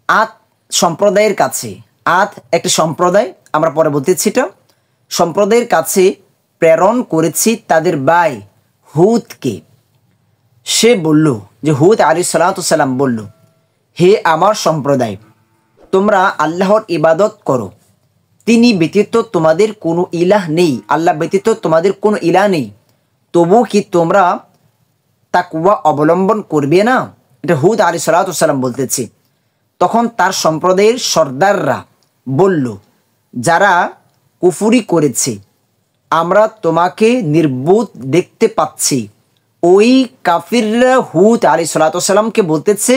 আদ সম্প্রদায়ের কাছে, আদ একটি সম্প্রদায়, আমরা পরে বলতেছি এটা, সম্প্রদায়ের কাছে প্রেরণ করেছি তাদের ভাই হুদকে। সে বলল, যে হুদ আলাইহিস সালাম বলল, হে আমার সম্প্রদায়, তোমরা আল্লাহর ইবাদত করো, তিনি ব্যতীত তোমাদের কোনো ইলাহ নেই, আল্লাহ ব্যতীত তোমাদের কোনো ইলাহ নেই, তবু কি তোমরা তাকওয়া অবলম্বন করবে না? এটা হুদ আলাইহিস সালাম বলতেছে। তখন তার সম্প্রদায়ের সর্দাররা বলল, যারা কুফরি করেছে, আমরা তোমাকে নির্বুত দেখতে পাচ্ছি। ওই কাফিররা হুদ আলাইহিস সালামকে বলতেছে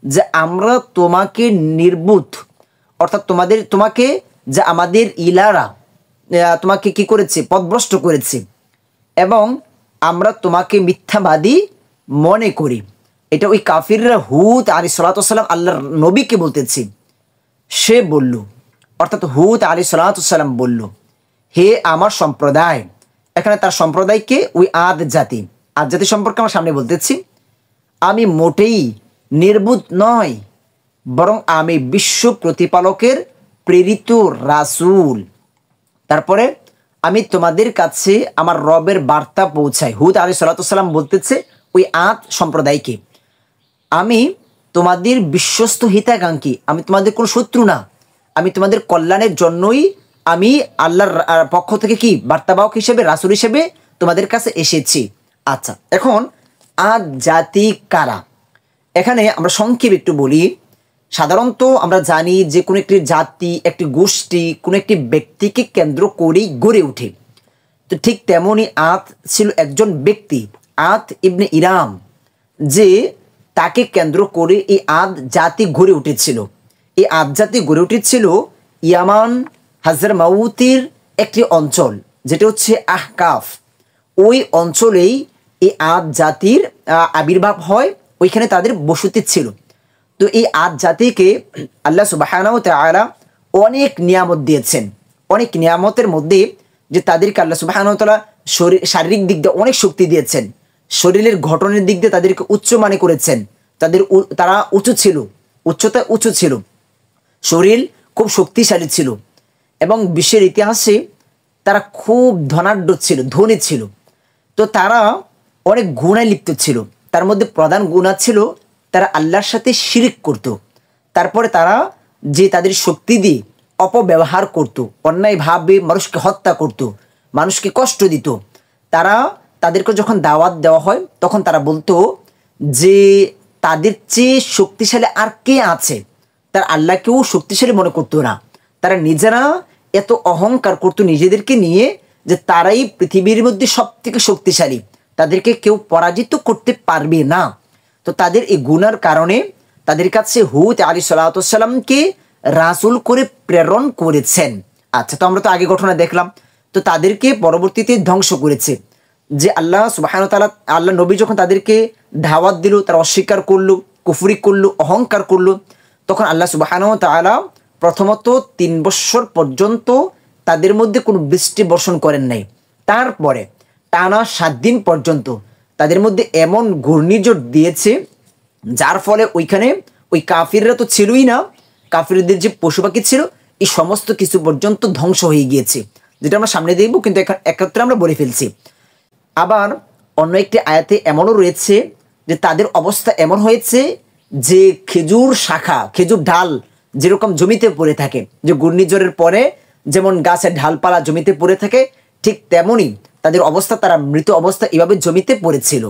যে আমরা তোমাকে নির্বুত, অর্থাৎ তোমাকে যে আমাদের ইলারা তোমাকে কি করেছে, পথভ্রষ্ট করেছে, এবং আমরা তোমাকে মিথ্যাবাদী মনে করি। এটা ওই কাফিররা হুদ আলাইহিস সালাম আল্লাহর নবীকে বলতেছে। সে বলল, অর্থাৎ হুদ আলাইহিস সালাম বলল, হে আমার সম্প্রদায়, এখানে তার সম্প্রদায়কে ওই আদ জাতি সম্পর্কে আমরা সামনে বলতেছি, আমি মোটেই নির্বুধ নয়, বরং আমি বিশ্ব প্রতিপালকের প্রেরিত রাসূল। তারপরে আমি তোমাদের কাছে আমার রবের বার্তা পৌঁছাই। হুদ আলাইহিস সালাম বলতেছে ওই আদ সম্প্রদায়কে, আমি তোমাদের বিশ্বস্ত হিতাকাঙ্ক্ষী, আমি তোমাদের কোনো শত্রু না, আমি তোমাদের কল্যাণের জন্যই আমি আল্লাহর পক্ষ থেকে কি বার্তাবাহক হিসেবে, রাসূল হিসেবে তোমাদের কাছে এসেছি। আচ্ছা, এখন আদ জাতি কারা? এখানে আমরা সংক্ষেপে একটু বলি। সাধারণত আমরা জানি যে কোনো একটি জাতি, একটি গোষ্ঠী কোনো একটি ব্যক্তিকে কেন্দ্র করেই গড়ে ওঠে। তো ঠিক তেমনই আদ ছিল একজন ব্যক্তি, আদ ইবনে ইরাম, যে তাকে কেন্দ্র করে এই আদ জাতি গড়ে উঠেছিল। এই আদ জাতি গড়ে উঠেছিল ইয়ামান হাজরামাউতের একটি অঞ্চল, যেটা হচ্ছে আহকাফ। ওই অঞ্চলেই এই আদ জাতির আবির্ভাব হয়, ওইখানে তাদের বসতি ছিল। তো এই আদ জাতিকে আল্লাহ সুবহানাহু ওয়া তাআলা অনেক নিয়ামত দিয়েছেন। অনেক নিয়ামতের মধ্যে যে তাদেরকে আল্লাহ সুবহানাহু ওয়া তাআলা শারীরিক দিক দিয়ে অনেক শক্তি দিয়েছেন, শরীরের গঠনের দিক দিয়ে তাদেরকে উচ্চ মানে করেছেন, তারা উঁচু ছিল, উচ্চতা উঁচু ছিল, শরীর খুব শক্তিশালী ছিল, এবং বিশ্বের ইতিহাসে তারা খুব ধনাঢ্য ছিল, ধনী ছিল। তো তারা অনেক গুণায় লিপ্ত ছিল। তার মধ্যে প্রধান গুণা ছিল তারা আল্লাহর সাথে শিরিক করত। তারপরে তারা যে তাদের শক্তি দিয়ে অপব্যবহার করত, অন্যায়ভাবে মানুষকে হত্যা করত, মানুষকে কষ্ট দিত। তাদেরকে যখন দাওয়াত দেওয়া হয় তখন তারা বলতো যে তাদের চেয়ে শক্তিশালী আর কে আছে। তার আল্লাহকেও শক্তিশালী মনে করতো না। তারা নিজেরা এত অহংকার করতো নিজেদেরকে নিয়ে যে তারাই পৃথিবীর মধ্যে সব থেকে শক্তিশালী, তাদেরকে কেউ পরাজিত করতে পারবে না। তো তাদের এই গুনার কারণে তাদের কাছে হুদ আলাইহিস সালামকে রাসূল করে প্রেরণ করেছেন। আচ্ছা, তো আমরা তো আগে ঘটনা দেখলাম। তো তাদেরকে পরবর্তীতে ধ্বংস করেছে। যে আল্লাহ সুবহানাহু ওয়া তাআলা, আল্লাহ নবী যখন তাদেরকে দাওয়াত দিল, তারা অস্বীকার করলো, কুফরি করলো, অহংকার করলো, তখন আল্লাহ সুবহানাহু ওয়া তাআলা প্রথমত 3 বছর পর্যন্ত তাদের মধ্যে কোনো বৃষ্টি বর্ষণ করেন নাই। তারপরে টানা 7 দিন পর্যন্ত তাদের মধ্যে এমন ঘূর্ণিঝড় দিয়েছে, যার ফলে ওইখানে ওই কাফিররা তো ছিলই না, কাফিরদের যে পশু পাখি ছিল এই সমস্ত কিছু পর্যন্ত ধ্বংস হয়ে গিয়েছে, যেটা আমরা সামনে দেখব, কিন্তু একত্রে আমরা বলে ফেলছি। আবার অন্য একটি আয়াতে এমনও রয়েছে যে তাদের অবস্থা এমন হয়েছে যে খেজুর শাখা, খেজুর ডাল যেরকম জমিতে পড়ে থাকে, যে ঘূর্ণিঝড়ের পরে যেমন গাছের ডালপালা জমিতে পড়ে থাকে, ঠিক তেমনই তাদের অবস্থা, তারা মৃত অবস্থা এভাবে জমিতে পড়েছিল।